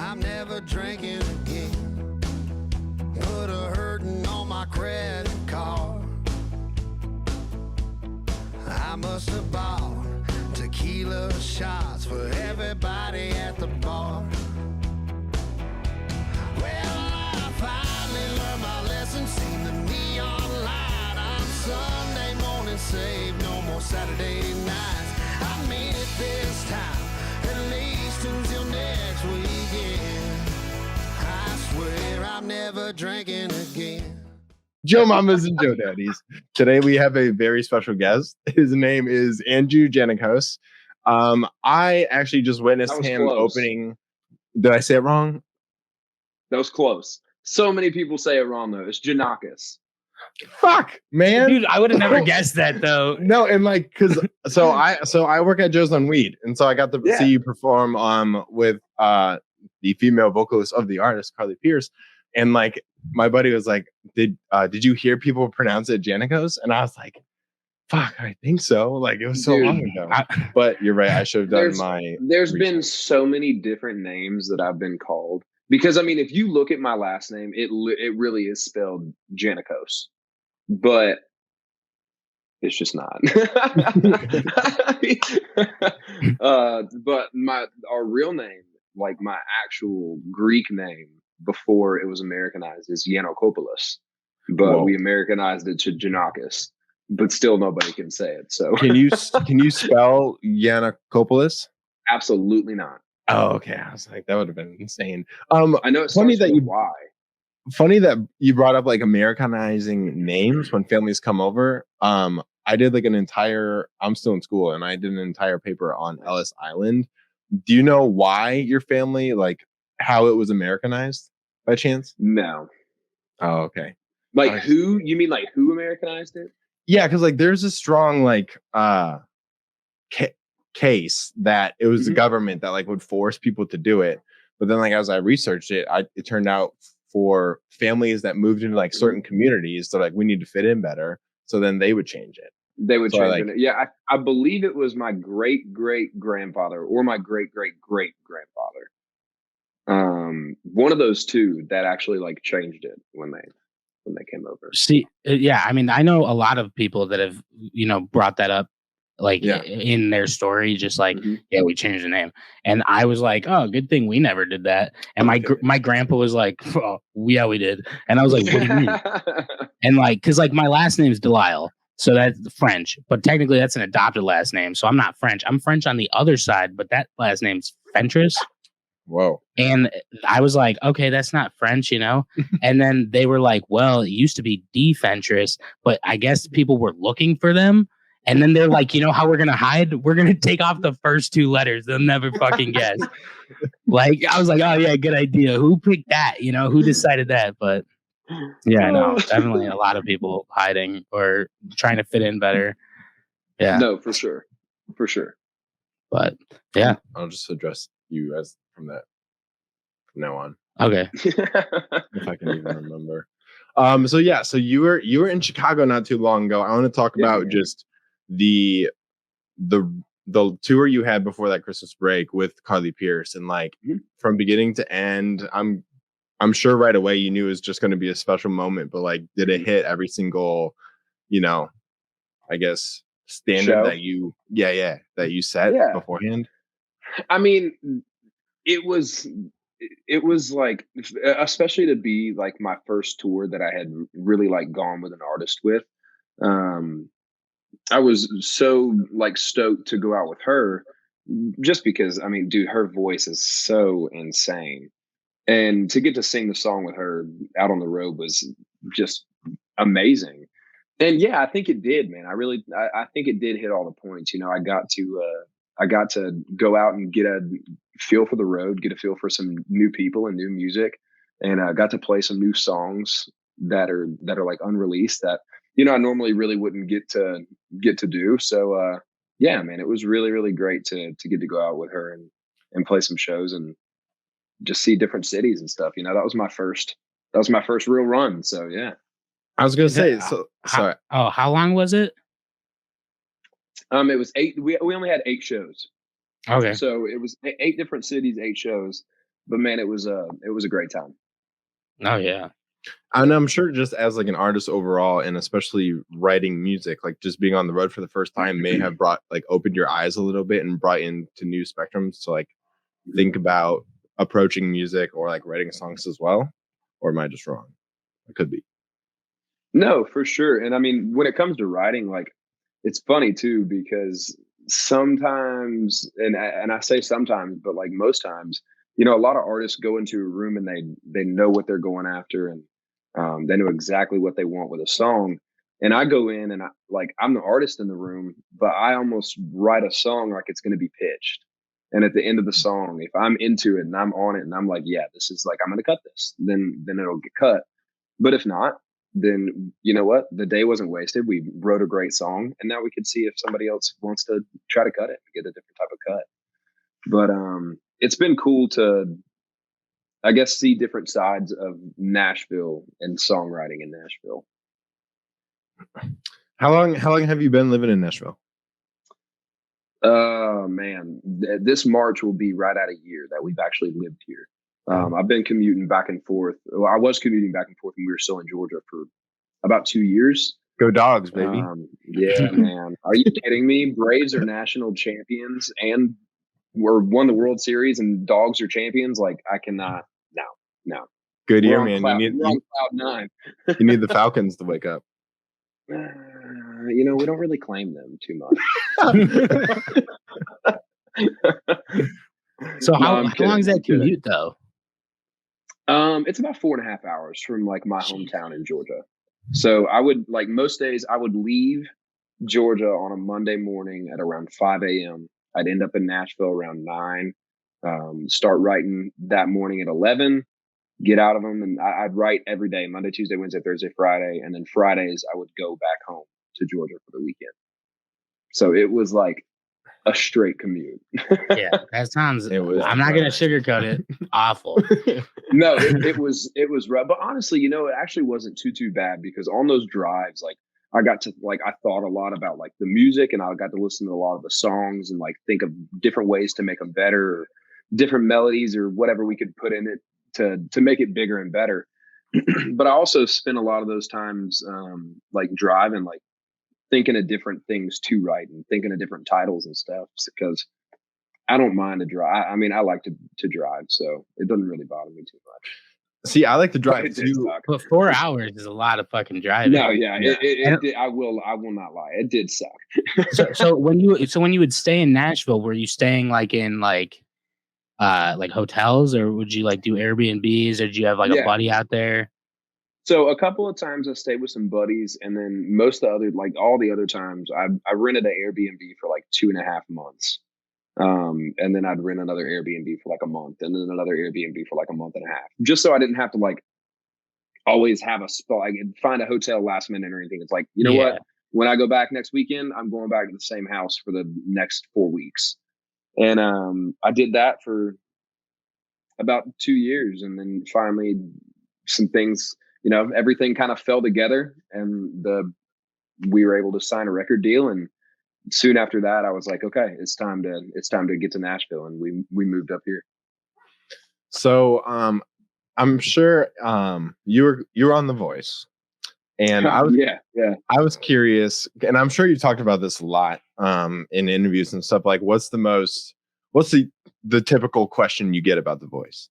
I'm never drinking again. Put a hurting on my credit card. I must have bought tequila shots for everybody at the bar. Well, I finally learned my lesson, seen the neon light on Sunday morning, saved no more Saturday nights. I mean it this time, at least until next weekend. I swear I'm never drinking again. Joe Mamas and Joe Daddies. Today we have a very special guest. His name is Andrew Jannakos. I actually just witnessed him opening. Did I say it wrong? That was close. So many people say it wrong though. It's Jannakos. Fuck, man, dude, I would have never guessed that though. No, and like, cause so I work at Joe's on Weed, and so I got to see you perform with the female vocalist of the artist, Carly Pearce, and like my buddy was like, did you hear people pronounce it Jannakos? And I was like, fuck, I think so. Like it was so long ago. But you're right. I should have done my. There's been so many different names that I've been called because I mean, if you look at my last name, it really is spelled Jannakos, but it's just not. But our real name, like my actual Greek name before it was Americanized, is Yannakopoulos, but we Americanized it to Jannakos. But still, nobody can say it. So can you spell Yannakopoulos? Absolutely not. Oh, okay. I was like, that would have been insane. I know it's funny that why. Funny that you brought up like Americanizing names when families come over. I did like I'm still in school, and I did an entire paper on Ellis Island. Do you know why your family, like how it was Americanized by chance? No. Oh, okay. Like who? You mean like who Americanized it? Yeah, because like there's a strong like case that it was the government that like would force people to do it. But then like as I researched it, it turned out for families that moved into like certain communities, they're like, we need to fit in better. So then they would change it. They would change it. Yeah, I believe it was my great-great-grandfather or my great-great-great-grandfather. One of those two that actually like changed it when they came over. See, yeah, I mean, I know a lot of people that have, brought that up, like in their story, just like, yeah, we changed the name. And I was like, oh, good thing we never did that. And my grandpa was like, oh, yeah, we did. And I was like, what do you mean? And like, cause like my last name is Delisle. So that's French, but technically that's an adopted last name. So I'm not French. I'm French on the other side, but that last name's Fentress. Whoa. And I was like, okay, that's not French, And then they were like, well, it used to be Fentress, but I guess people were looking for them. And then they're like, how we're going to hide? We're going to take off the first two letters. They'll never fucking guess. Like, I was like, oh yeah, good idea. Who picked that? Who decided that? But yeah, no, definitely a lot of people hiding or trying to fit in better. Yeah. No, for sure. For sure. But yeah. I'll just address you as from now on. Okay. If I can even remember. So you were in Chicago not too long ago. I want to talk about just the tour you had before that Christmas break with Carly Pearce, and like from beginning to end. I'm sure right away you knew it was just going to be a special moment, but like, did it hit every single, I guess standard that you set beforehand? I mean, it was like, especially to be like my first tour that I had really like gone with an artist with. I was so like stoked to go out with her just because, I mean, dude, her voice is so insane. And to get to sing the song with her out on the road was just amazing. And yeah, I think it did, man. I think it did hit all the points. I got to go out and get a feel for the road, get a feel for some new people and new music, and I got to play some new songs that are like unreleased that I normally really wouldn't get to do. So yeah, man, it was really, really great to get to go out with her and play some shows and just see different cities and stuff. That was my first real run. So yeah. I was gonna say, sorry. How long was it? It was 8. We only had 8 shows. Okay. So it was 8 different cities, 8 shows. but man, it was a great time. Oh yeah. And I'm sure just as like an artist overall, and especially writing music, like just being on the road for the first time may have opened your eyes a little bit and brought into new spectrums to like think about approaching music or like writing songs as well. Or am I just wrong? It could be. No, for sure. And I mean, when it comes to writing, like it's funny too, because sometimes, and I say sometimes, but like most times, a lot of artists go into a room and they know what they're going after, and they know exactly what they want with a song. And I go in and I'm the artist in the room, but I almost write a song like it's going to be pitched. And at the end of the song, if I'm into it and I'm on it and I'm like, yeah, this is like, I'm going to cut this, then it'll get cut. But if not, then you know what? The day wasn't wasted. We wrote a great song, and now we can see if somebody else wants to try to cut it and get a different type of cut. But it's been cool to, I guess, see different sides of Nashville and songwriting in Nashville. How long have you been living in Nashville? Man, this March will be right at a year that we've actually lived here. I've been commuting back and forth. Well, I was commuting back and forth when we were still in Georgia for about 2 years. Go Dogs, baby. Yeah, man. Are you kidding me? Braves are national champions and won the World Series, and Dogs are champions. Like, I cannot. No. Good year, man. You need cloud 9. You need the Falcons to wake up. We don't really claim them too much. So how long is that commute though? It's about 4.5 hours from like my hometown in Georgia. So I would most days I would leave Georgia on a Monday morning at around 5 a.m. I'd end up in Nashville around 9, start writing that morning at 11, get out of them. And I'd write every day, Monday, Tuesday, Wednesday, Thursday, Friday. And then Fridays I would go back home to Georgia for the weekend. So it was like a straight commute. Yeah, that sounds. I'm not gonna sugarcoat it. Awful. No, it was rough, but honestly, it actually wasn't too bad, because on those drives, like I got to I thought a lot about like the music, and I got to listen to a lot of the songs and like think of different ways to make them better, or different melodies or whatever we could put in it to make it bigger and better. But I also spent a lot of those times like driving, like thinking of different things to write and thinking of different titles and stuff, because I don't mind to drive. I mean, I like to drive, so it doesn't really bother me too much. See, I like to drive too. But 4 hours is a lot of fucking driving. No, yeah. It did, I will not lie. It did suck. so when you would stay in Nashville, were you staying like in like hotels, or would you like do Airbnbs, or did you have like a buddy out there? So a couple of times I stayed with some buddies, and then most of the other, like all the other times, I rented an Airbnb for like 2.5 months. And then I'd rent another Airbnb for like a month, and then another Airbnb for like a month and a half, just so I didn't have to like always have a spot, like find a hotel last minute or anything. It's like, what? When I go back next weekend, I'm going back to the same house for the next 4 weeks. And I did that for about 2 years, and then finally some things, everything kind of fell together, and we were able to sign a record deal. And soon after that, I was like, okay, it's time to get to Nashville, and we moved up here. So I'm sure you were on The Voice, and I was I was curious, and I'm sure you talked about this a lot in interviews and stuff. Like, what's the typical question you get about The Voice?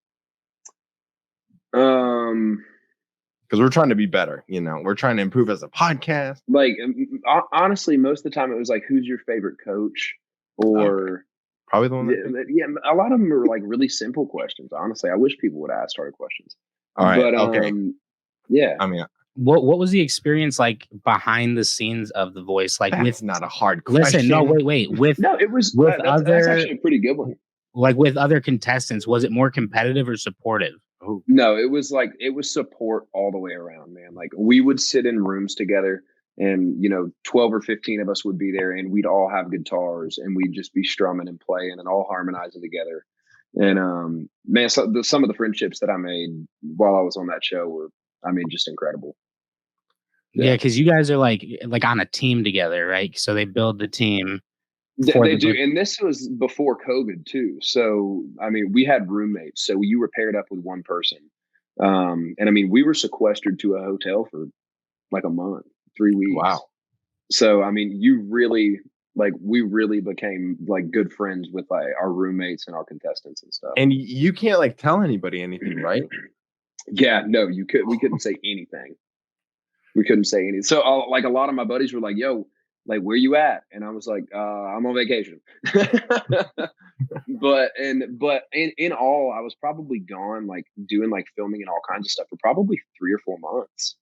Because we're trying to be better, we're trying to improve as a podcast. Like, honestly, most of the time it was like, who's your favorite coach? Or probably the one. Yeah, a lot of them are like really simple questions. Honestly, I wish people would ask harder questions. All right. But, okay. Yeah. I mean, what was the experience like behind the scenes of The Voice? Like, it's not a hard question. Listen, no, wait. It was that's actually a pretty good one. Like with other contestants, was it more competitive or supportive? Oh. No, it was support all the way around, man. Like, we would sit in rooms together, and 12 or 15 of us would be there, and we'd all have guitars, and we'd just be strumming and playing and all harmonizing together. And man, some of the friendships that I made while I was on that show were, just incredible. Yeah, because you guys are like on a team together, right? So they build the team. They do, and this was before COVID too. So I mean, we had roommates, so you were paired up with one person, and I mean, we were sequestered to a hotel for like a month, 3 weeks. Wow. So I mean, we really became like good friends with like our roommates and our contestants and stuff. And you can't like tell anybody anything, right? Yeah, no, we couldn't say anything. We couldn't say anything. So like a lot of my buddies were like, "Yo, like where you at?" And I was like, "I'm on vacation." but in all, I was probably gone, like doing like filming and all kinds of stuff for probably 3 or 4 months.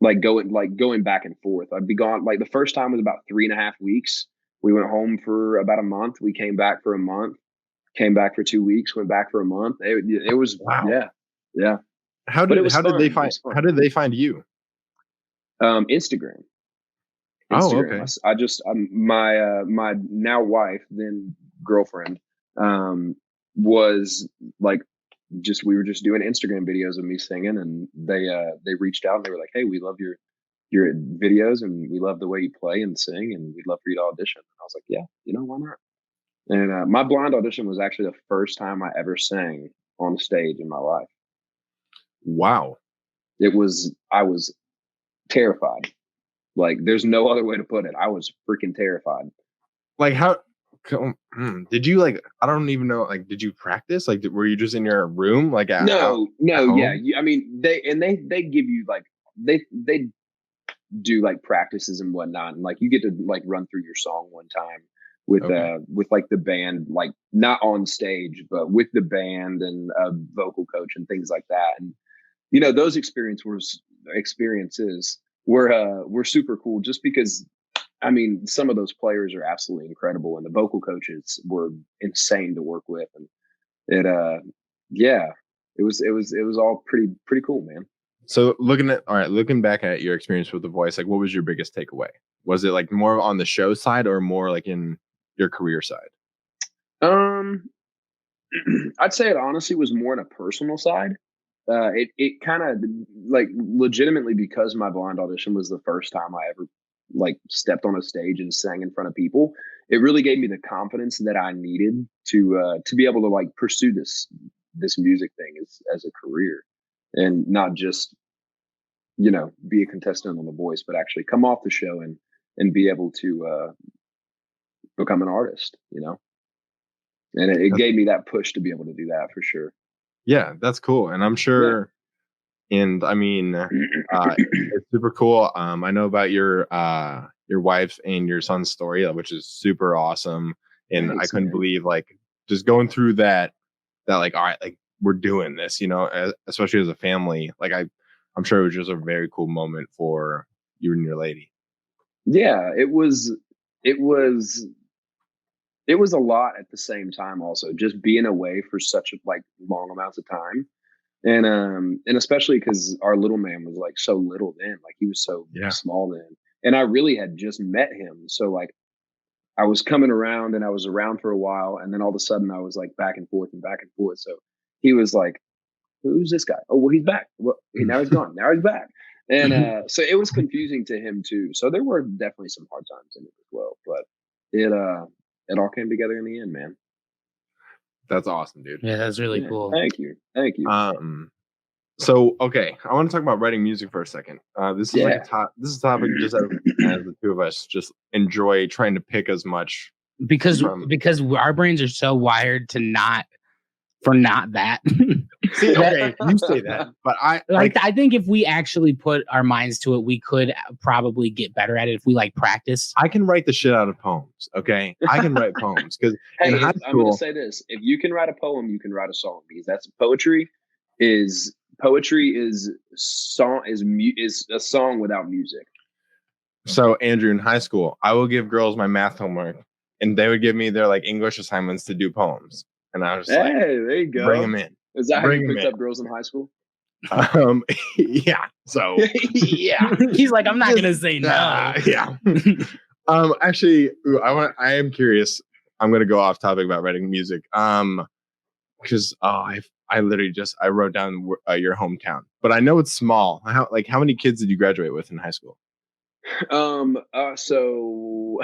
Like going back and forth. I'd be gone. Like the first time was about 3.5 weeks. We went home for about a month. We came back for a month. Came back for 2 weeks. Went back for a month. It was wow. Yeah. How did they find you? Instagram. Oh, okay. I just my now wife, then girlfriend, was like, we were just doing Instagram videos of me singing, and they reached out and they were like, "Hey, we love your videos and we love the way you play and sing, and we'd love for you to audition." And I was like, "Yeah, why not?" And my blind audition was actually the first time I ever sang on stage in my life. Wow. I was terrified. Like, there's no other way to put it. I was freaking terrified. Like, how did you, like, I don't even know, like, did you practice? Like, were you just in your room? Like, no, yeah. I mean, they give you like, they do like practices and whatnot. And like, you get to like run through your song one time with like the band, like not on stage, but with the band and a vocal coach and things like that. And, those experiences were super cool, just because, I mean, some of those players are absolutely incredible, and the vocal coaches were insane to work with, and it was all pretty cool, man. So looking back at your experience with The Voice, like, what was your biggest takeaway? Was it like more on the show side or more like in your career side? I'd say it honestly was more on a personal side. It kind of like legitimately, because my blind audition was the first time I ever like stepped on a stage and sang in front of people. It really gave me the confidence that I needed to be able to like pursue this music thing as a career, and not just be a contestant on The Voice, but actually come off the show and be able to become an artist. And it gave me that push to be able to do that for sure. Yeah, that's cool. And I'm sure, and I mean, it's super cool. I know about your wife and your son's story, which is super awesome. And thanks, I couldn't believe, like, just going through that, like, all right, like, we're doing this, especially as a family. Like, I'm sure it was just a very cool moment for you and your lady. Yeah, it was a lot at the same time. Also, just being away for such like long amounts of time, and especially because our little man was like so little then, like he was so small then, and I really had just met him. So like, I was coming around and I was around for a while, and then all of a sudden I was like back and forth. So he was like, "Who's this guy? Oh, well, he's back. Well, now he's gone. Now he's back." And so it was confusing to him too. So there were definitely some hard times in it as well, but it all came together in the end, man. That's awesome, dude. Yeah, that's really cool. Thank you. So okay, I want to talk about writing music for a second. This is like this is a topic just as the two of us just enjoy trying to pick as much because our brains are so wired to not that. See, okay, you say that, but I think if we actually put our minds to it, we could probably get better at it if we like practice. I can write the shit out of poems. Okay, I can write poems because I'm going to say this: if you can write a poem, you can write a song, because that's poetry. Is a song without music. So Andrew, in high school, I will give girls my math homework, and they would give me their like English assignments to do poems, and I was just like, there you go, bring them in. Is that how you picked up girls in high school? Yeah. So yeah, he's like, I'm not gonna say no. Yeah. Actually, I am curious. I'm gonna go off topic about writing music. Because I literally I wrote down your hometown, but I know it's small. How many kids did you graduate with in high school? So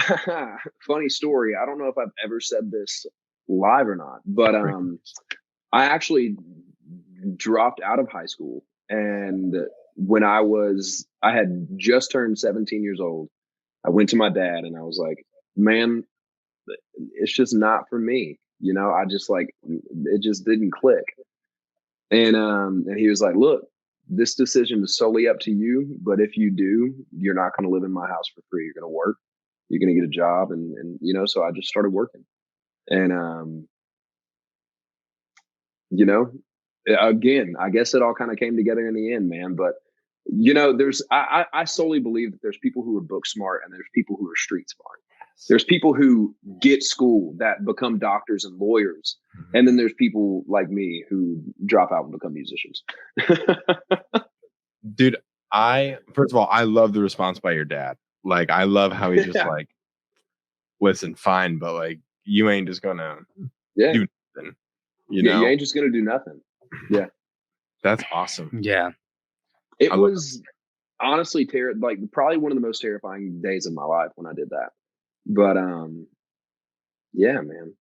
funny story. I don't know if I've ever said this live or not, but I actually dropped out of high school, and when I had just turned 17 years old, I went to my dad and I was like, man, it's just not for me. I just it just didn't click. And he was like, look, this decision is solely up to you. But if you do, you're not going to live in my house for free. You're going to work, you're going to get a job. And so I just started working. And, again, I guess it all kind of came together in the end, man. But, I solely believe that there's people who are book smart and there's people who are street smart. There's people who get school that become doctors and lawyers. And then there's people like me who drop out and become musicians. Dude, first of all, I love the response by your dad. Like, I love how he's just like, listen, fine, but like, you ain't just gonna do nothing. You ain't just gonna do nothing. Yeah. That's awesome. Yeah. It was honestly probably one of the most terrifying days of my life when I did that. But yeah, man.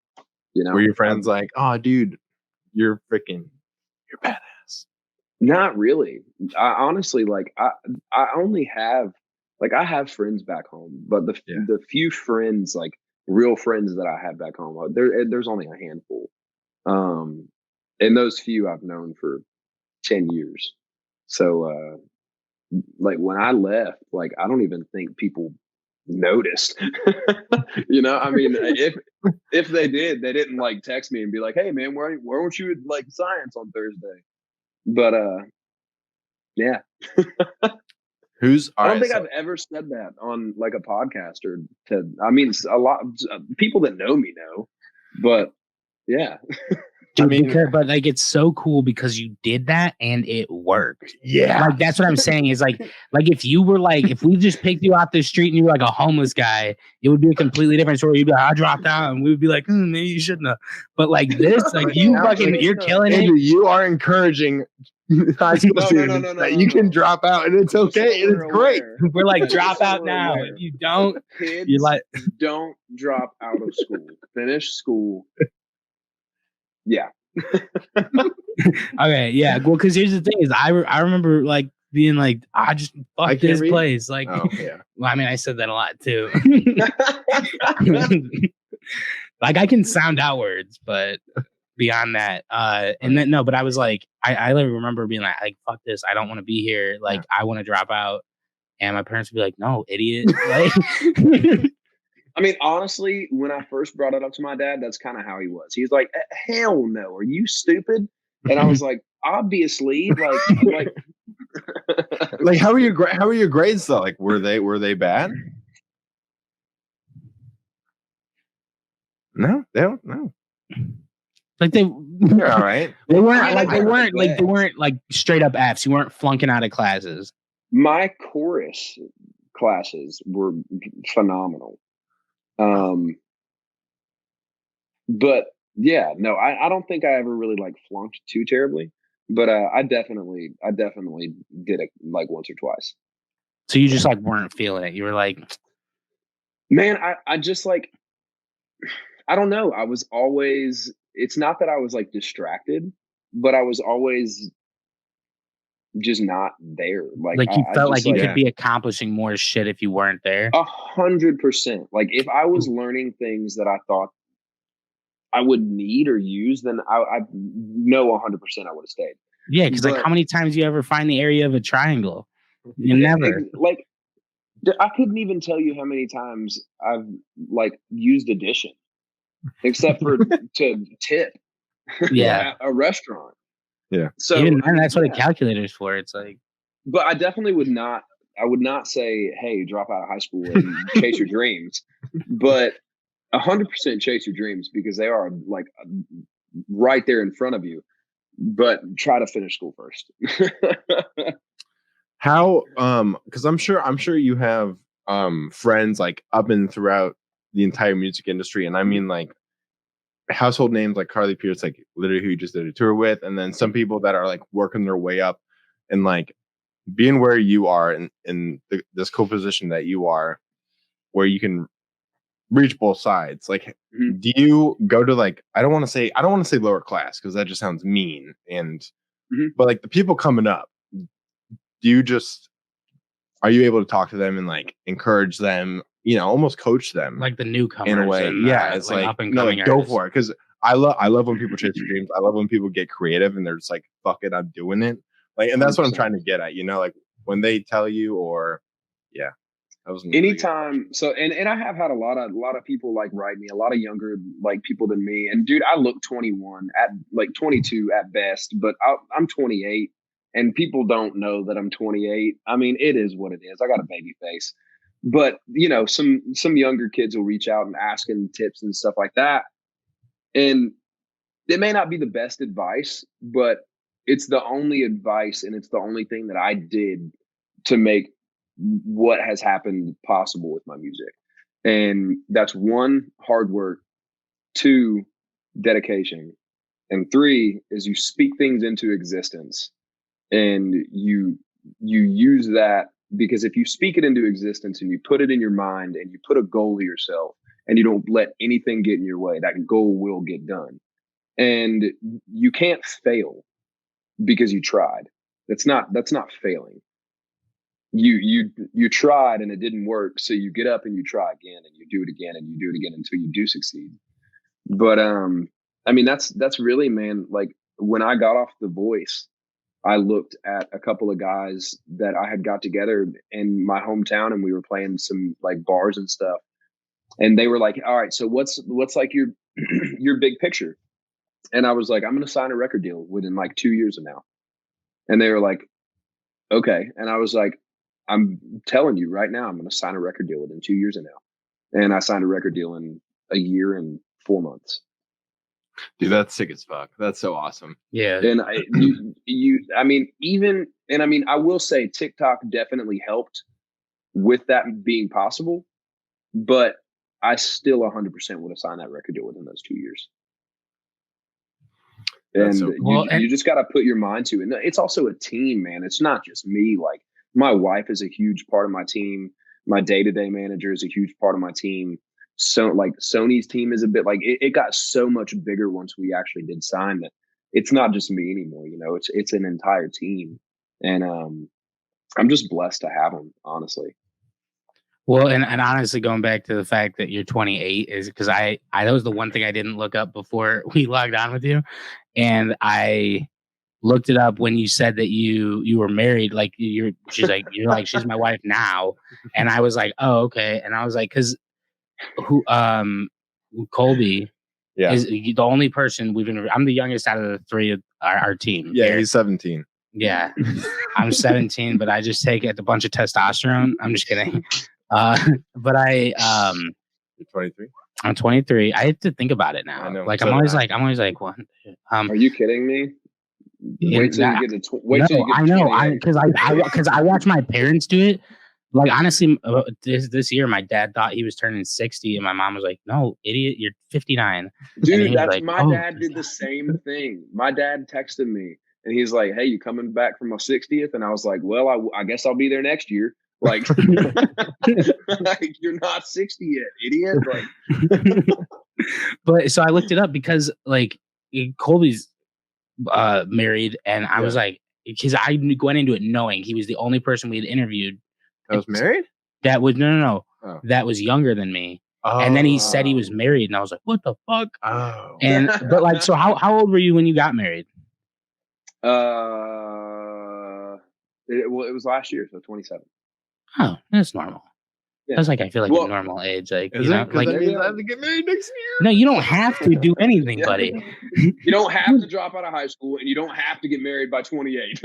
Were your friends like, oh dude, you're badass? Not really. I honestly I only have I have friends back home, but the few friends, like real friends that I have back home, there's only a handful. And those few I've known for 10 years. So when I left, I don't even think people noticed. I mean, if they did, they didn't text me and be like, hey man, where weren't you at science on Thursday? But yeah. I don't think I've ever said that on a podcast I mean, a lot of people that know me know, but yeah. Dude, but it's so cool because you did that and it worked. Yeah. That's what I'm saying is if you were if we just picked you off the street and you were a homeless guy, it would be a completely different story. You'd be like, I dropped out, and we would be like, maybe you shouldn't have. But this, you're killing Andrew, it. You are encouraging high school students that you can drop out and it's okay. And it's great. We're drop out now. If you don't, kids, you're don't drop out of school. Finish school. Yeah. Okay. Yeah. Well, because here's the thing: is I remember being I just fuck this place. Oh, yeah. Well, I mean, I said that a lot too. I can sound out words, but beyond that, and then no. But I was I remember being fuck this. I don't want to be here. I want to drop out, and my parents would be like, "No, idiot." I mean, honestly, when I first brought it up to my dad, that's kind of how he was. He's like, hell no, are you stupid? And I was like, obviously, how are your grades though? Were they bad? No, they don't know. You're all right. They weren't straight up Fs. You weren't flunking out of classes. My chorus classes were phenomenal. But yeah, no, I don't think I ever really flunked too terribly, but I definitely did it once or twice. So you just weren't feeling it. You were man, I just I don't know. I was always, it's not that I was distracted, but I was always just not there. You felt you could be accomplishing more shit if you weren't there. 100%. If I was learning things that I thought I would need or use, then I know 100% I would have stayed. Yeah, because how many times do you ever find the area of a triangle? You never. I couldn't even tell you how many times I've used addition, except for to tip. Yeah, at a restaurant. Yeah. So and that's what a calculator's for. It's but I definitely would not say, hey, drop out of high school and chase your dreams, but 100% chase your dreams because they are right there in front of you, but try to finish school first. How, cause I'm sure you have, friends up and throughout the entire music industry. And I mean household names like Carly Pearce, literally who you just did a tour with, and then some people that are working their way up and being where you are in this cool position that you are, where you can reach both sides. Like, do you go to like, I don't want to say lower class because that just sounds mean. And but like the people coming up, are you able to talk to them and like encourage them, almost coach them, like the newcomers in a way? It's like up and coming. Go for it. Because I love when people chase their dreams. I love when people get creative and they're just like, fuck it, I'm doing it. Like, and that's 100%. What I'm trying to get at, like when they tell you, or that was anytime. So, and I have had a lot of people like write me, a lot of younger like people than me. And dude, I look 21 at like 22 at best, but I'm 28, and people don't know that I'm 28. I mean, it is what it is. I got a baby face, but some younger kids will reach out and asking tips and stuff like that. And it may not be the best advice, but it's the only advice, and it's the only thing that I did to make what has happened possible with my music. And that's 1, hard work, 2, dedication, and 3 is you speak things into existence, and you use that, because if you speak it into existence and you put it in your mind and you put a goal to yourself and you don't let anything get in your way, that goal will get done. And you can't fail because you tried. That's not failing. You tried and it didn't work, so you get up and you try again and you do it again and you do it again until you do succeed. But I mean, that's really, man, like when I got off The Voice, I looked at a couple of guys that I had got together in my hometown, and we were playing some like bars and stuff, and they were like, all right, so what's like your big picture? And I was like, I'm going to sign a record deal within like 2 years of now. And they were like, okay. And I was like, I'm telling you right now, I'm going to sign a record deal within 2 years of now. And I signed a record deal in a year and 4 months. Dude, that's sick as fuck. That's so awesome. Yeah. And I will say TikTok definitely helped with that being possible, but I still 100% would have signed that record deal within those 2 years. And you just got to put your mind to it. And it's also a team, man. It's not just me. Like, my wife is a huge part of my team. My day-to-day manager is a huge part of my team. So like Sony's team is a bit like, it got so much bigger once we actually did sign that it's not just me anymore. It's an entire team. And I'm just blessed to have them, honestly. Well, and honestly, going back to the fact that you're 28 is because I that was the one thing I didn't look up before we logged on with you. And I looked it up when you said that you were married. Like you're like, she's my wife now. And I was like, oh, okay. And I was like, because Colby is the only person I'm the youngest out of the 3 of our team. Yeah, he's 17. Yeah, I'm 17, but I just take a bunch of testosterone. I'm just kidding. But You're 23. I'm 23. I have to think I know. I know. Like I'm always like, what? Are you kidding me? Wait till you get to I know, because I watch my parents do it. Like honestly, this year my dad thought he was turning 60, and my mom was like, "No, idiot, you're 59." Dude, that's like, my dad did the same thing. My dad texted me, and he's like, "Hey, you coming back for my 60th?" And I was like, "Well, I guess I'll be there next year." Like, like, you're not 60 yet, idiot. Like, but so I looked it up because like Colby's married, and I was like, because I went into it knowing he was the only person we had interviewed that was married. That was no. Oh. That was younger than me. Oh. And then he said he was married, and I was like, "What the fuck?" Oh, and but like, so how old were you when you got married? It was last year, so 27. Oh, that's normal. Yeah. That's like, I feel like a normal age. Like, is it? Like, I have to get married next year. No, you don't have to do anything, buddy. You don't have to drop out of high school, and you don't have to get married by 28.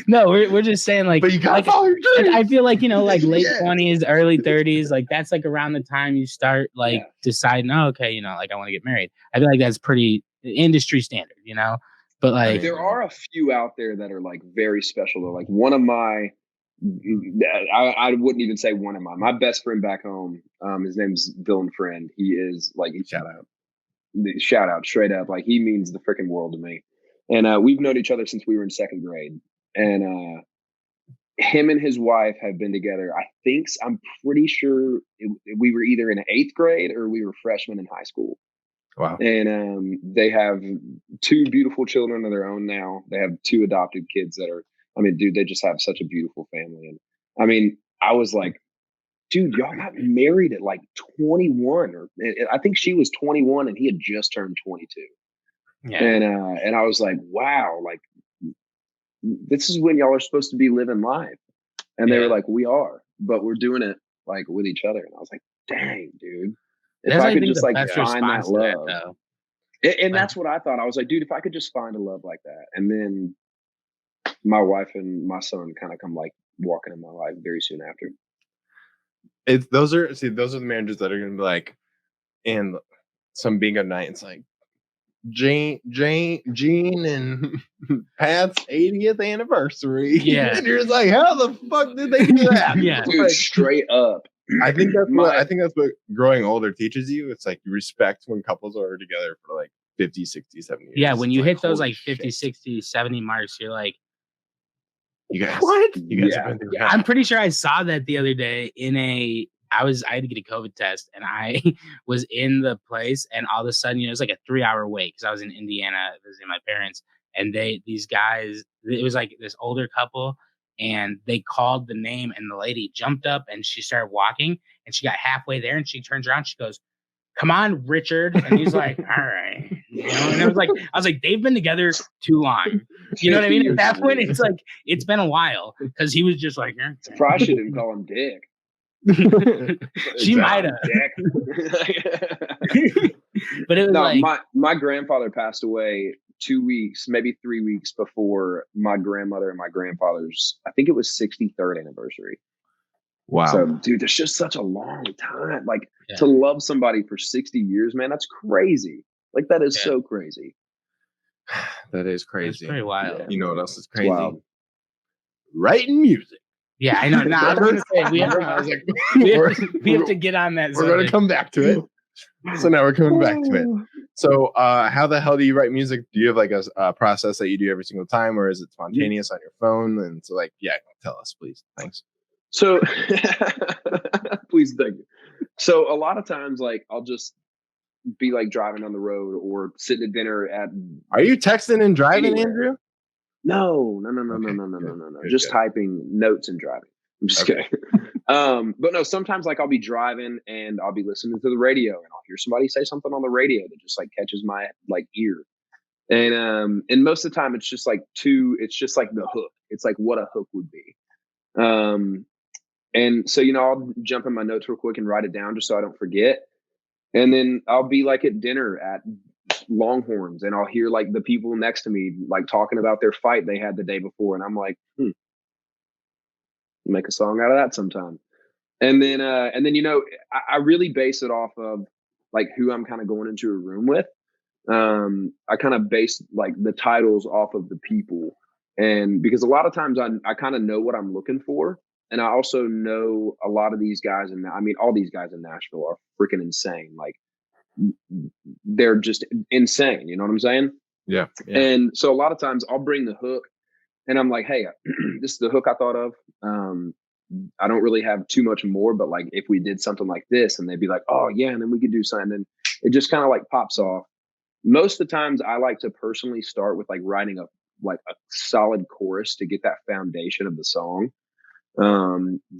No, we're just saying, like, but you gotta follow your dreams. I feel like, like late 20s, early 30s, like that's like around the time you start like deciding, oh, okay, like I want to get married. I feel like that's pretty industry standard, But like, there are a few out there that are like very special. Though, like one of my, I wouldn't even say one of my best friend back home. His name's Dylan Friend. He is like, shout out straight up. Like, he means the freaking world to me. And we've known each other since we were in second grade. And him and his wife have been together. I'm pretty sure we were either in 8th grade or we were freshmen in high school. Wow. And they have 2 beautiful children of their own now. They have 2 adopted kids that are, I mean, dude, they just have such a beautiful family. And I mean, I was like, dude, y'all got married at like 21, or I think she was 21 and he had just turned 22. Yeah. And I was like, wow, like this is when y'all are supposed to be living life. And they were like, we are, but we're doing it like with each other. And I was like, dang, dude, if I could just like find that love. And that's what I thought. I was like, dude, if I could just find a love like that. And then my wife and my son kind of come like walking in my life very soon after. Those are the managers that are gonna be like, and some bingo night, it's like Gene and Pat's 80th anniversary. Yeah. And you're just like, how the fuck did they do that? Yeah. Dude, straight up. I think that's what growing older teaches you. It's like you respect when couples are together for like 50, 60, 70 years. Yeah, when you hit those like holy 50, shit. 60, 70 marks, you're like, You guys, what? You guys have been through hell. I'm pretty sure I saw that the other day I had to get a COVID test, and I was in the place, and all of a sudden, it was like a 3-hour wait because I was in Indiana visiting my parents, and these guys, it was like this older couple, and they called the name, and the lady jumped up and she started walking, and she got halfway there, and she turns around, she goes, "Come on, Richard," and he's like, "All right," you know. And I was like, they've been together too long. You know what I mean? At that point, it's like it's been a while because he was just like, Surprised she didn't call him Dick. She might have. But it was my grandfather passed away 2 weeks, maybe 3 weeks before my grandmother and my grandfather's, I think it was 63rd anniversary. Wow. So, dude, it's just such a long time. Like to love somebody for 60 years, man, that's crazy. Like that is so crazy. That is crazy. It's pretty wild. Yeah. You know what else is crazy? Writing music. Yeah, I know. I was going to say we have to get on that. We're going to come back to it. So now we're coming back to it. So how the hell do you write music? Do you have like a process that you do every single time, or is it spontaneous on your phone? And so like, tell us, please. Thanks. So please, thank you. So a lot of times, like I'll just be like driving on the road or sitting at dinner at. Are you texting and driving, anywhere. Andrew? No. Just typing notes and driving. I'm just kidding. But no, sometimes like I'll be driving and I'll be listening to the radio and I'll hear somebody say something on the radio that just like catches my like ear. And most of the time it's just like the hook. It's like what a hook would be. And so, I'll jump in my notes real quick and write it down just so I don't forget. And then I'll be like at dinner at Longhorns and I'll hear like the people next to me like talking about their fight they had the day before, and I'm like, make a song out of that sometime. And then I really base it off of like who I'm kind of going into a room with. I kind of base like the titles off of the people, and because a lot of times I kind of know what I'm looking for, and I also know a lot of these guys, and I mean all these guys in Nashville are freaking insane. Like they're just insane. You know what I'm saying? Yeah. And so a lot of times I'll bring the hook and I'm like, hey, this is the hook I thought of. I don't really have too much more, but like if we did something like this, and they'd be like, oh yeah, and then we could do something. And it just kind of like pops off. Most of the times I like to personally start with like writing a solid chorus to get that foundation of the song.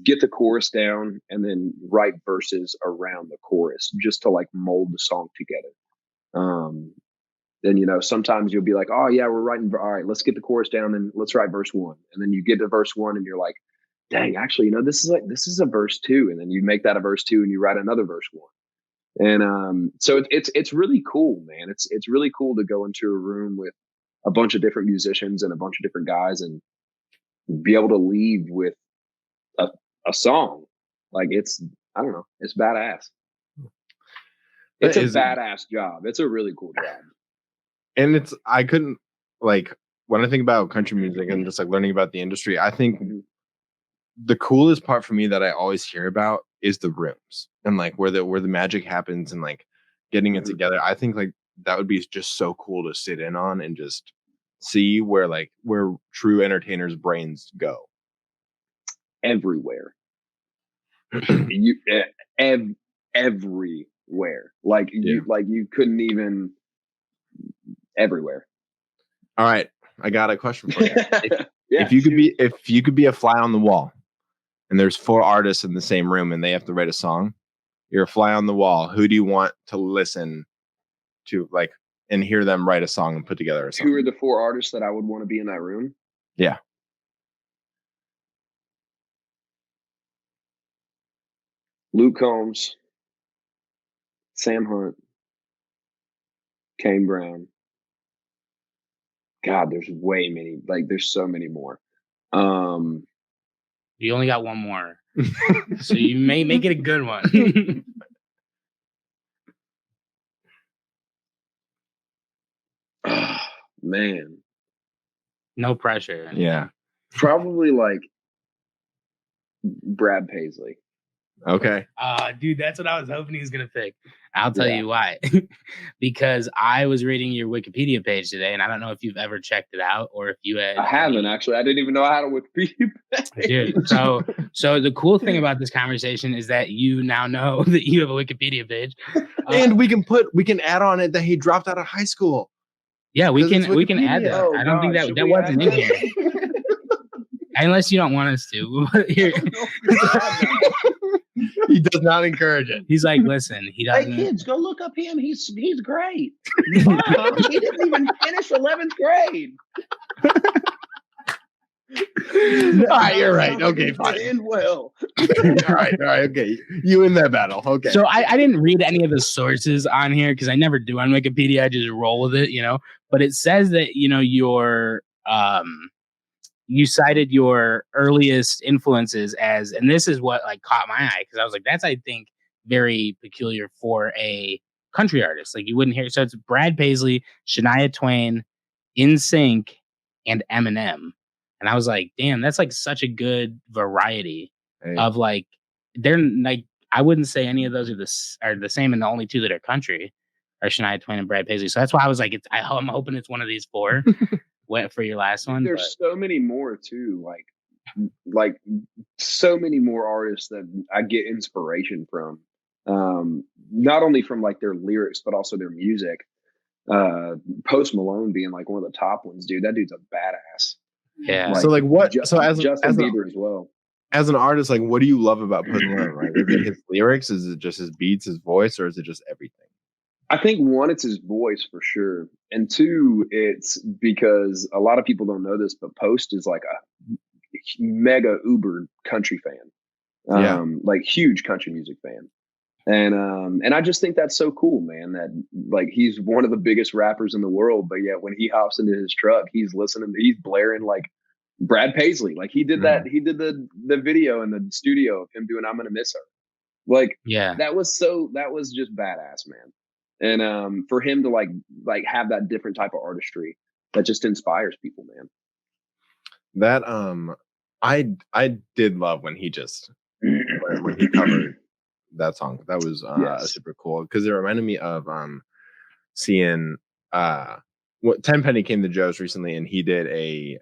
Get the chorus down and then write verses around the chorus just to like mold the song together. Then, sometimes you'll be like, oh yeah, we're writing. All right, let's get the chorus down and let's write verse 1. And then you get to verse 1 and you're like, dang, actually, this is a verse 2. And then you make that a verse 2 and you write another verse 1. And so it's really cool, man. It's really cool to go into a room with a bunch of different musicians and a bunch of different guys and be able to leave with a song. Like it's badass. It's a badass job. It's a really cool job. And I couldn't like when I think about country music and just like learning about the industry, I think the coolest part for me that I always hear about is the rooms and like where the magic happens and like getting it together. I think like that would be just so cool to sit in on and just see where true entertainers' brains go? Everywhere. You everywhere. You couldn't even everywhere. All right, I got a question for you. Yeah, if you could be a fly on the wall, and there's 4 artists in the same room, and they have to write a song, you're a fly on the wall. Who do you want to listen to, and hear them write a song and put together a song? Who are the 4 artists that I would want to be in that room? Yeah. Luke Combs, Sam Hunt, Kane Brown. God, there's way many. There's so many more. You only got one more, so you may make it a good one. Man, No pressure. Yeah. probably Brad Paisley. Okay. Dude, that's what I was hoping he was gonna pick. I'll tell you why. Because I was reading your Wikipedia page today, and I don't know if you've ever checked it out or if you had. I haven't actually. I didn't even know I had a Wikipedia page. Dude, so the cool thing about this conversation is that you now know that you have a Wikipedia page, And we can add on it that he dropped out of high school. Yeah, we can add that. Oh, I don't think God, that wasn't in here, unless you don't want us to. Here. He does not encourage it. He's like, listen, he Hey doesn't. kids, go look up him. He's great. Mom, he didn't even finish 11th grade. All right, you're right. Okay, fine. End well. All right, okay. You in that battle. Okay. So I didn't read any of the sources on here because I never do on Wikipedia. I just roll with it, But it says that you cited your earliest influences as, and this is what caught my eye because I was like, that's I think very peculiar for a country artist. You wouldn't hear. So it's Brad Paisley, Shania Twain, NSYNC, and Eminem. And I was like, damn, that's such a good variety of they're I wouldn't say any of those are the same, and the only 2 that are country are Shania Twain and Brad Paisley. So that's why I was like, I'm hoping it's one of these 4. Went for your last one. There's so many more too. Like so many more artists that I get inspiration from. Not only from their lyrics, but also their music. Post Malone being one of the top ones, dude. That dude's a badass. Yeah. So what? Justin as Bieber as well. As an artist, what do you love about Post Malone? Right? Is it his lyrics? Is it just his beats, his voice, or is it just everything? I think 1, it's his voice for sure, and 2, it's because a lot of people don't know this, but Post is a mega uber country fan, huge country music fan, and I just think that's so cool, man. That he's one of the biggest rappers in the world, but yet when he hops into his truck, he's blaring Brad Paisley, he did that. He did the video in the studio of him doing "I'm Gonna Miss Her." That was just badass, man. And for him to have that different type of artistry that just inspires people, man. That I did love when he covered that song. That was super cool because it reminded me of seeing Tenpenny Came to Joe's recently, and he did a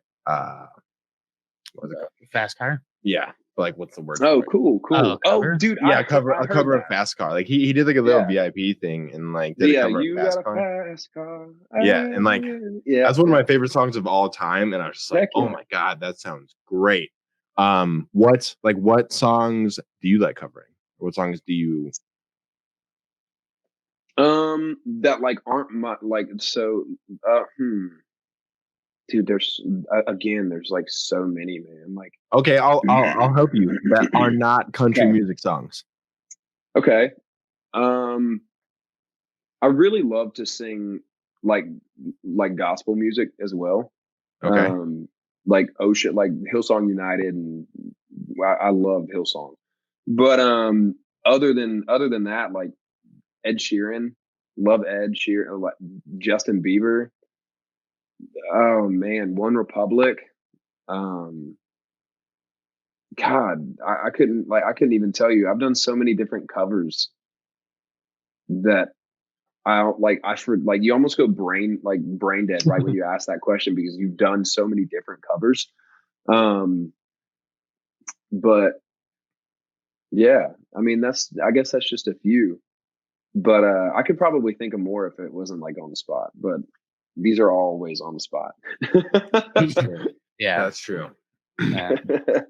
what was it called? Fast Car. Yeah. What's the word? Oh, cool. Cover? Dude. Yeah, a cover of Fast Car. He did a little VIP thing and did a cover of Fast Car. Fast car. Yeah, and that's one of my favorite songs of all time. And I was just oh my God, that sounds great. What songs do you like covering? What songs do you that aren't my Dude, there's so many, man. Okay, I'll help you. That are not country music songs. Okay. I really love to sing gospel music as well. Okay. Ocean, Hillsong United, and I love Hillsong. But other than that, Ed Sheeran, love Ed Sheeran, Justin Bieber. Oh man, One Republic. God, I couldn't even tell you. I've done so many different covers that you almost go brain dead right when you ask that question because you've done so many different covers. But yeah, I mean, I guess that's just a few, but I could probably think of more if it wasn't like on the spot, but these are always on the spot. Yeah, that's true. Yeah.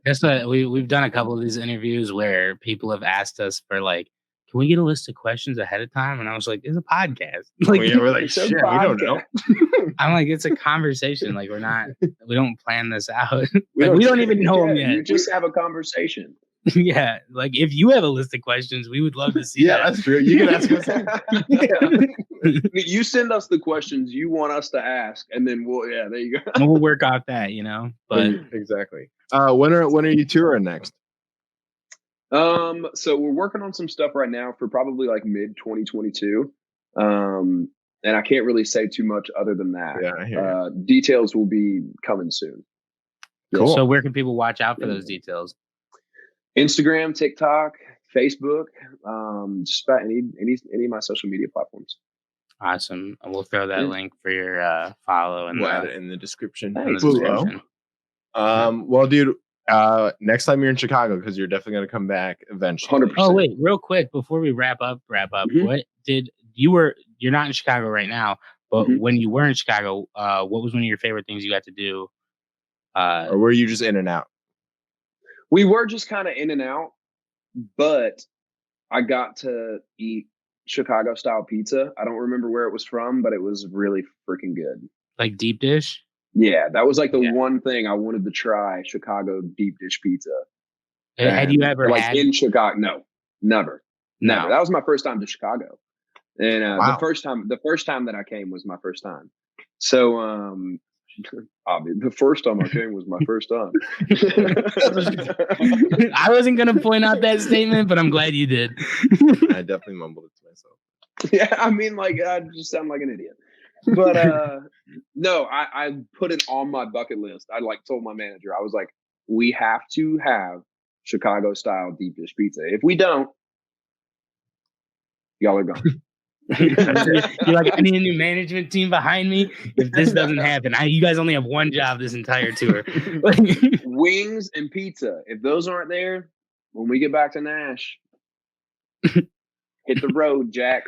That's we've done a couple of these interviews where people have asked us for like, can we get a list of questions ahead of time? And I was like, it's a podcast. Like, we're like, shit, we don't know. I'm like, it's a conversation. Like, we don't plan this out. We don't even know them yet. You just have a conversation. Yeah. Like, if you have a list of questions, we would love to see that. That's true. You can ask us. You send us the questions you want us to ask, and then there you go. And we'll work off that, But exactly. When are you touring next? So we're working on some stuff right now for probably like mid 2022. And I can't really say too much other than that. Yeah, I hear details will be coming soon. Cool. So where can people watch out for those details? Instagram, TikTok, Facebook, just about any of my social media platforms. Awesome. And we'll throw that link for your follow and we'll add it in the description. Well, dude, next time you're in Chicago, because you're definitely going to come back eventually. 100%. Oh wait, real quick before we wrap up, what did you're not in Chicago right now, but when you were in Chicago, what was one of your favorite things you got to do? Or were you just in and out? We were just kind of in and out, but I got to eat Chicago style pizza. I don't remember where it was from, but it was really freaking good. Like deep dish? Yeah, that was like the one thing I wanted to try, Chicago deep dish pizza. Had you ever had in Chicago? No, never. No. That was my first time to Chicago. And Wow. the first time that I came was my first time. So the first time I came was my first time. I wasn't gonna point out that statement, but I'm glad you did. I definitely mumbled it to myself. Yeah, I mean, like, I just sound like an idiot. But no, I put it on my bucket list. I told my manager, I was like, we have to have Chicago style deep dish pizza. If we don't, y'all are gone. You're like, I need a new management team behind me. If this doesn't happen, you guys only have one job this entire tour. Wings and pizza. If those aren't there, when we get back to Nash, hit the road, Jack.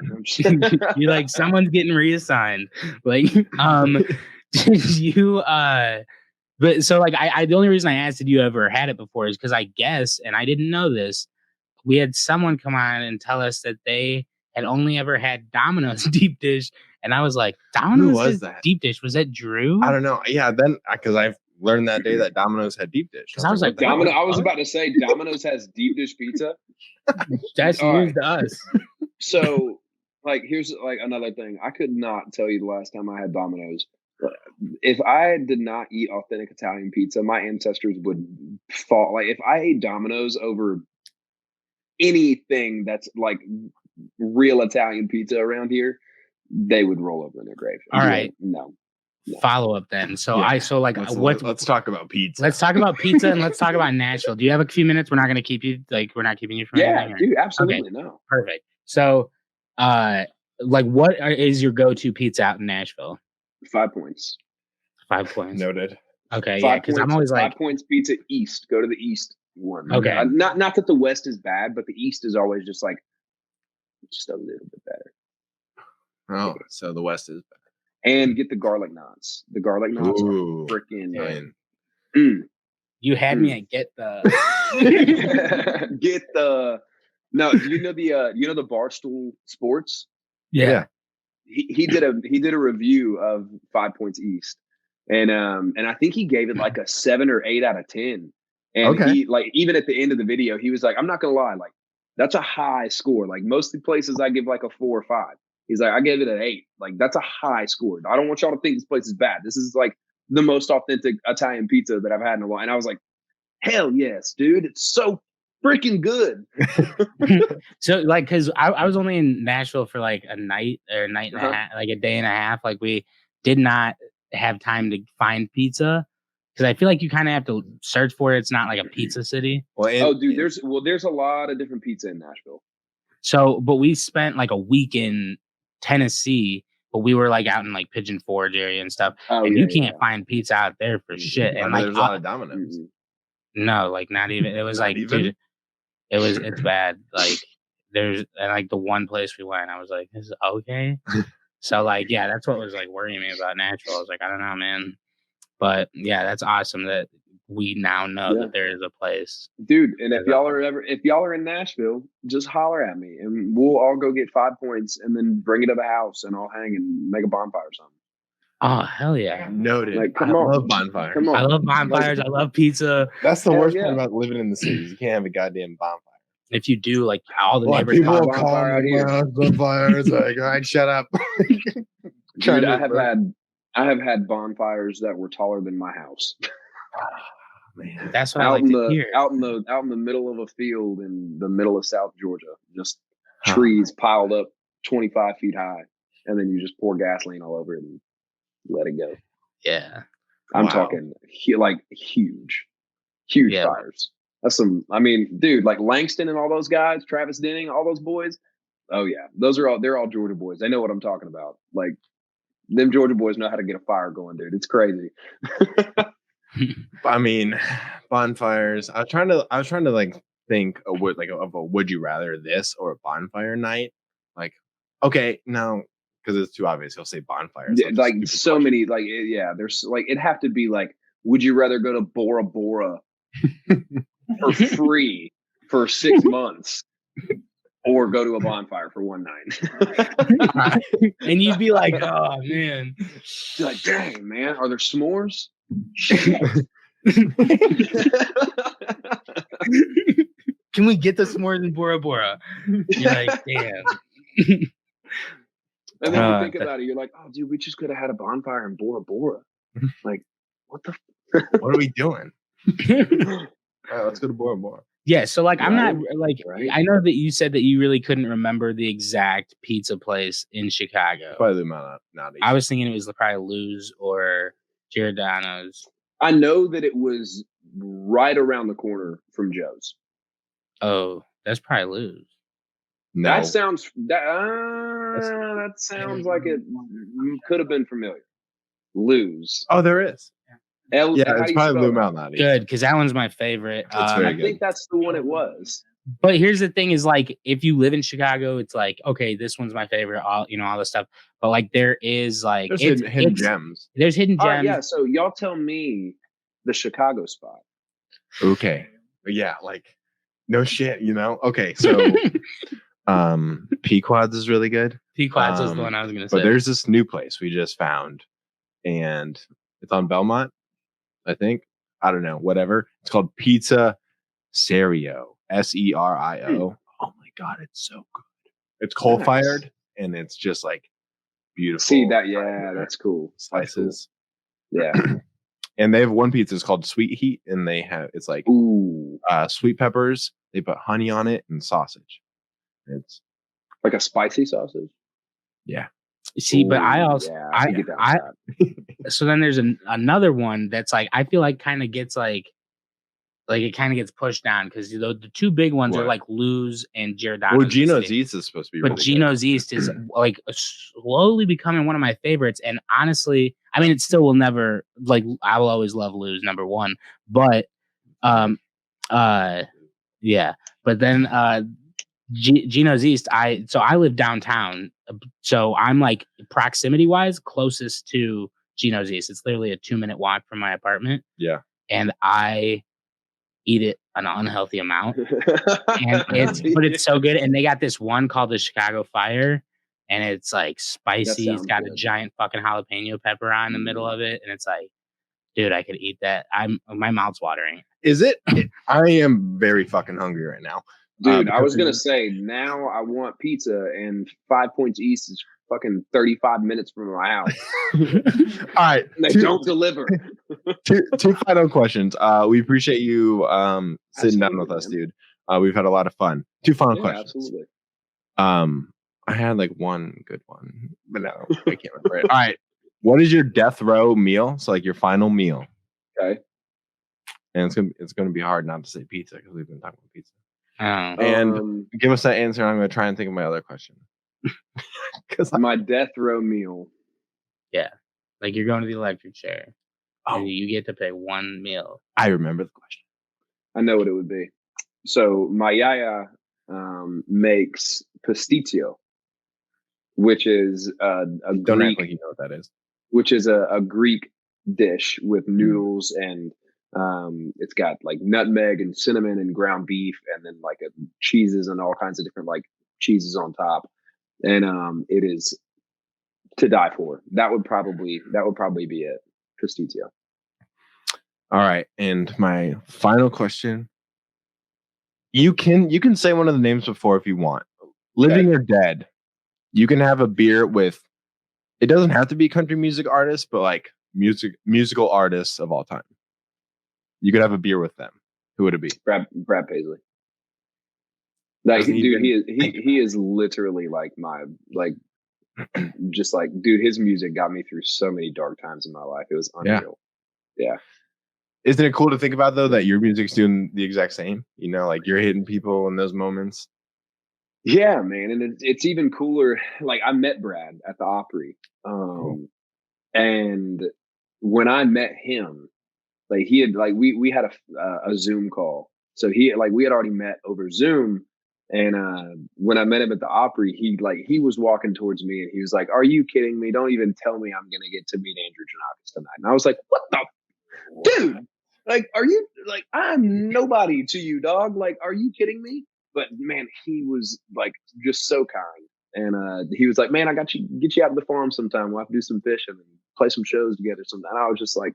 You're like, someone's getting reassigned. Like, did you but so like I the only reason I asked, did you ever had it before, is because I guess, and I didn't know this, we had someone come on and tell us that they had only ever had Domino's deep dish, and I was like, Domino's deep dish, was that Drew? I don't know. Yeah, then because I've learned that day that Domino's had deep dish. Because I was like, I was about to say Domino's has deep dish pizza. That's news to us. So, like, here's like another thing. I could not tell you the last time I had Domino's. If I did not eat authentic Italian pizza, my ancestors would fall. Like, if I ate Domino's over anything that's like real Italian pizza around here, they would roll over in their grave. All right. Like, no. Follow up then. So let's talk about pizza. Let's talk about pizza and let's talk about Nashville. Do you have a few minutes? We're not going to keep you, we're not keeping you from anything. Dude, absolutely. Okay. No. Perfect. So, what is your go-to pizza out in Nashville? 5 points. 5 points. Noted. Okay. Yeah. Because I'm always 5 points pizza east. Go to the east one. Okay. Not that the west is bad, but the east is always just like just a little bit better. Oh, so the west is better. And get the garlic knots. The garlic knots are freaking. You had me at get the. Get the. No, do you know the Barstool Sports? Yeah. He did a review of 5 Points East, and I think he gave it like a 7 or 8 out of 10. And he, like, even at the end of the video, he was like, I'm not gonna lie, like, that's a high score. Like, most of the places I give like a 4 or 5. He's like, I gave it an 8. Like, that's a high score. I don't want y'all to think this place is bad. This is like the most authentic Italian pizza that I've had in a while. And I was like, hell yes, dude. It's so freaking good. So, like, because I was only in Nashville for like a night or a night and a half, like a day and a half. Like, we did not have time to find pizza because I feel like you kind of have to search for it. It's not like a pizza city. Well, there's a lot of different pizza in Nashville. So, but we spent like a week in Tennessee, but we were like out in like Pigeon Forge area and stuff. And you can't find pizza out there for shit. And like there's a lot of Domino's. No, like not even. It was Not like, even? dude, it's bad. Like and like the one place we went, I was like, this is okay. So like, yeah, that's what was like worrying me about Nashville. I was like, I don't know, man. But yeah, that's awesome that we now know that there is a place. Dude, and if y'all are in Nashville, just holler at me and we'll all go get 5 points and then bring it to the house and I'll hang and make a bonfire or something. Oh, hell yeah. Noted. Like, I love bonfires. Come on. I love bonfires. I love pizza. That's the Hell worst yeah. part about living in the cities. You can't have a goddamn bonfire. If you do, like all the Like, neighbors people have will call bonfire out me here. bonfires. Like, all right, shut up. Dude, I have had bonfires that were taller than my house. Man. That's what I like to hear. Out in the middle of a field in the middle of South Georgia, just trees piled up 25 feet high, and then you just pour gasoline all over it and let it go. Yeah. I'm talking like huge fires. That's dude, like Langston and all those guys, Travis Denning, all those boys. Oh yeah, they're all Georgia boys. They know what I'm talking about. Like them Georgia boys know how to get a fire going, dude. It's crazy. I mean, bonfires. I was trying to like think of a would you rather this or a bonfire night? Like, okay, no, because it's too obvious. He'll say bonfires. Yeah, like so many, like there's like it'd have to be like, would you rather go to Bora Bora for free for 6 months, or go to a bonfire for one night? And you'd be like, oh man. You're like, dang man, are there s'mores? Can we get the s'mores in Bora Bora? You're like, damn. And then you think about it, you're like, oh dude, we just could have had a bonfire in Bora Bora. Like, what the what are we doing? All right, let's go to Bora Bora. Yeah, so like I'm not like I know that you said that you really couldn't remember the exact pizza place in Chicago. Probably not. I was thinking it was probably Lou's or Giordano's. I know that it was right around the corner from Joe's. Oh, that's probably Lou's. No. That sounds like it could have been familiar. Lou's. Oh, there is. Yeah, it's probably Lou Malnati. Good, because that one's my favorite. I think that's the one it was. But here's the thing: is like if you live in Chicago, it's like okay, this one's my favorite. All this stuff. But like there is like there's hidden gems. There's hidden gems. Yeah. So y'all tell me the Chicago spot. Okay. Yeah. Like no shit. Okay. So Pequod's is really good. Pequod's is the one I was gonna say. But there's this new place we just found, and it's on Belmont. I think. I don't know. Whatever. It's called Pizza Serio. Serio. Oh my god, it's so good. It's coal fired and it's just like beautiful. See that? Yeah, that's cool. Slices. That's cool. Yeah. And they have one pizza. It's called Sweet Heat, and it's like sweet peppers. They put honey on it and sausage. It's like a spicy sausage. Yeah. See, but I also so then there's another one that's like I feel like kind of gets like it kind of gets pushed down because the two big ones are like Lou's and Giordano's. Well, Gino's East is supposed to be, but really Gino's East is like slowly becoming one of my favorites. And honestly, I mean, it still will never like I will always love Lou's number one, but yeah. But then Gino's East, I live downtown, so I'm like proximity wise closest to Gino's East. It's literally a 2-minute walk from my apartment. Yeah, and I eat it an unhealthy amount, and it's so good. And they got this one called the Chicago Fire, and it's like spicy. It's got a giant fucking jalapeno pepper on the middle of it, and it's like, dude, I could eat that. My mouth's watering. Is it? I am very fucking hungry right now. Dude, I was going to say, now I want pizza, and 5 Points East is fucking 35 minutes from my house. All right. And they don't deliver. two final questions. We appreciate you sitting down with us, dude. We've had a lot of fun. Two final questions. Absolutely. I had like one good one, but no, I can't remember it. All right. What is your death row meal? So like your final meal. Okay. And it's gonna be hard not to say pizza because we've been talking about pizza. Oh. And give us that answer. And I'm gonna try and think of my other question. Because My death row meal. Like you're going to the electric chair, Oh. and you get to pay one meal. I remember the question. I know what it would be. So my yaya makes pasticcio, which is a Don't act Greek, like you know what that is. which is a Greek dish with noodles and it's got like nutmeg and cinnamon and ground beef and then like cheeses and all kinds of different like cheeses on top. And it is to die for. That would probably be it. Pasticcio. All right, and my final question. You can say one of the names before if you want. Living or dead. You can have a beer with. It doesn't have to be country music artists, but like musical artists of all time. You could have a beer with them. Who would it be? Brad Paisley. Like, Doesn't dude, even- he is literally like my like, just like, dude. His music got me through so many dark times in my life. It was unreal. Yeah. Isn't it cool to think about though that your music's doing the exact same? You know, like you're hitting people in those moments. Yeah, man, and it's even cooler. Like I met Brad at the Opry, and when I met him, like he had like we had a Zoom call. So we had already met over Zoom, and when I met him at the Opry, he was walking towards me and he was like, "Are you kidding me? Don't even tell me I'm gonna get to meet Andrew Jannakos tonight." And I was like, "What the dude? Like, are you like I'm nobody to you, dog? Like, are you kidding me?" But man, he was like just so kind, and he was like, "Man, I get you out to the farm sometime. We'll have to do some fishing and play some shows together sometime." And I was just like,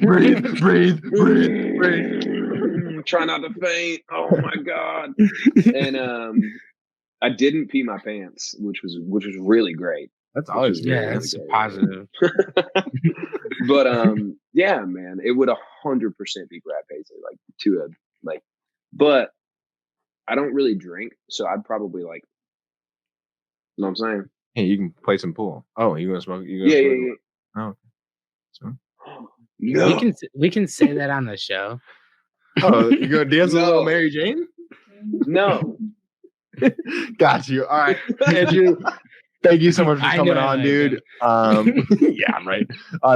breathe. Try not to faint. Oh my god! And I didn't pee my pants, which was really great. That's always Which is good. really That's great. positive. But yeah, man, it would 100% be Brad Paisley, but I don't really drink, so I'd probably like, you know what I'm saying? Hey, you can play some pool. Oh, you gonna smoke? Yeah. Oh, so. No. We can say that on the show. Oh, you gonna dance with No. little Mary Jane? No. Got you. All right, Andrew. Thank you so much for I coming know on, I dude. Yeah, I'm right.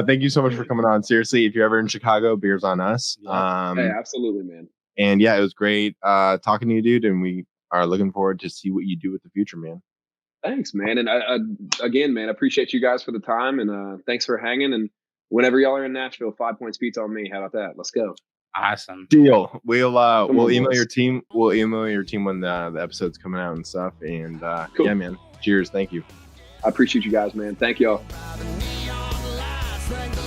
Thank you so much for coming on. Seriously, if you're ever in Chicago, beer's on us. Hey, absolutely, man. And yeah, it was great talking to you, dude. And we are looking forward to see what you do with the future, man. Thanks, man. And I again, man, I appreciate you guys for the time, and thanks for hanging. And whenever y'all are in Nashville, 5 Points Pizza on me. How about that? Let's go. Awesome. Deal. We'll on, email boys. your team. We'll email your team when the episode's coming out and stuff. And Cool. yeah, man. Cheers. Thank you. I appreciate you guys, man. Thank y'all. By the neon lights, thank the